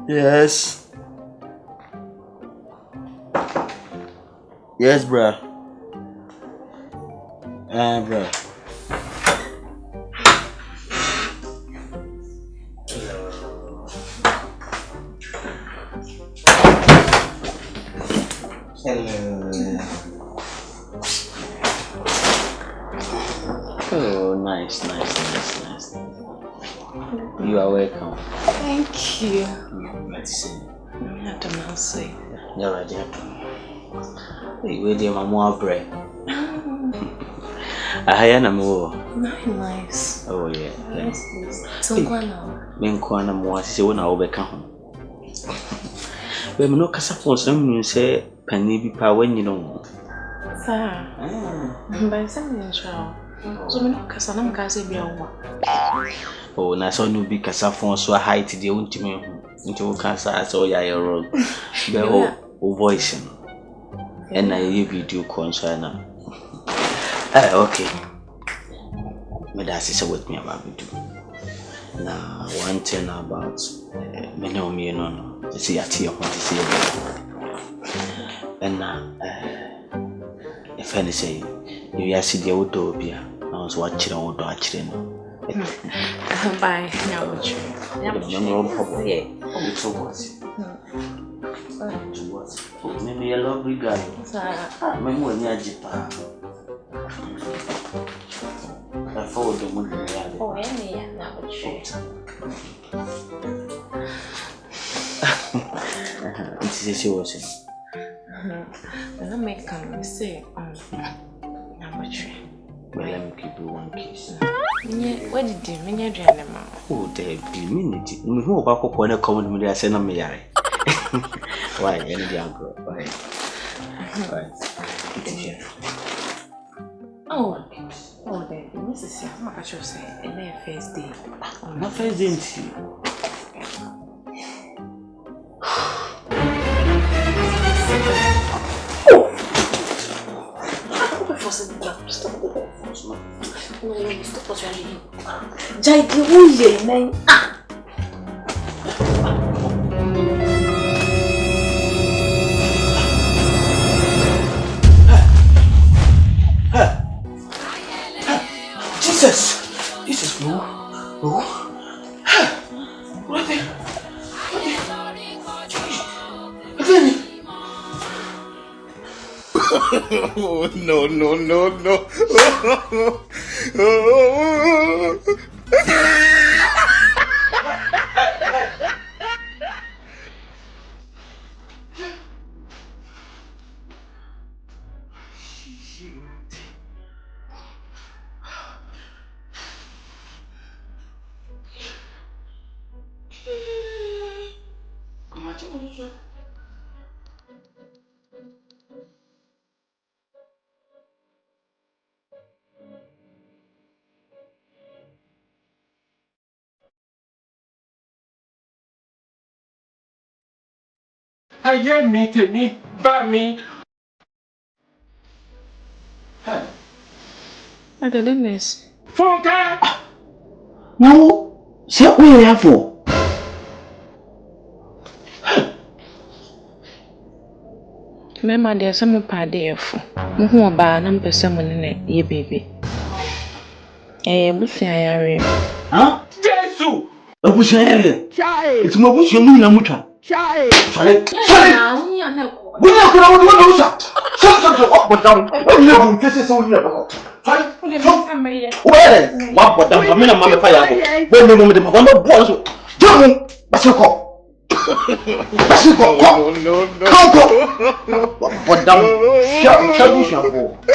Yes. Yes, bruh. Bruh. Hello. Oh, nice. You are welcome. Thank you. Let's see. Not a mouse. You're right, hey, where did my mom bread? I am more. Nice. Oh, yeah. So, Menkwana more, say when I overcome. But no Casafon, some you say, Penny be power when you know. Sir, by some child. So, no Casanam Casabia. Oh, na so no be Casafon so height the ultimate into Casa, so ya wrong. The whole voice. And I video concern. Okay. My dad is with me about it. Now, one thing about me know me no. To see at here, want to see. And now, if any say, you see the old dobia, I was watching old watching. Bye. Now, what you? Maybe a lovely guy. My money, I forward the money. Oh, yeah, now what you? It's a was Then I make come say, now what you? Well, let me give you one kiss. What did you mean? You're oh, there be minute. We know about when I come with me, I send them here. Why? Any uncle? Why? Oh, then, Mrs. How much you say? And then first day. Not first day. Stop what you're doing. Jai, you Jesus, no. What oh, no. I get me to me, but me. I don't know. Funka! No, say what you have for. Remember, there's some party for who are bad and per someone in it, ye baby. Eh, Bussy, I are. Huh? Jesus! A bush area. Child! It's my bush, you mean a mutter. Child! Sorry. We are going to do that. Shut up, but down. No, this is only about. Where? What? But I'm a mother fire. When the moment of one was. Don't. But you call. No. But down. Shut up.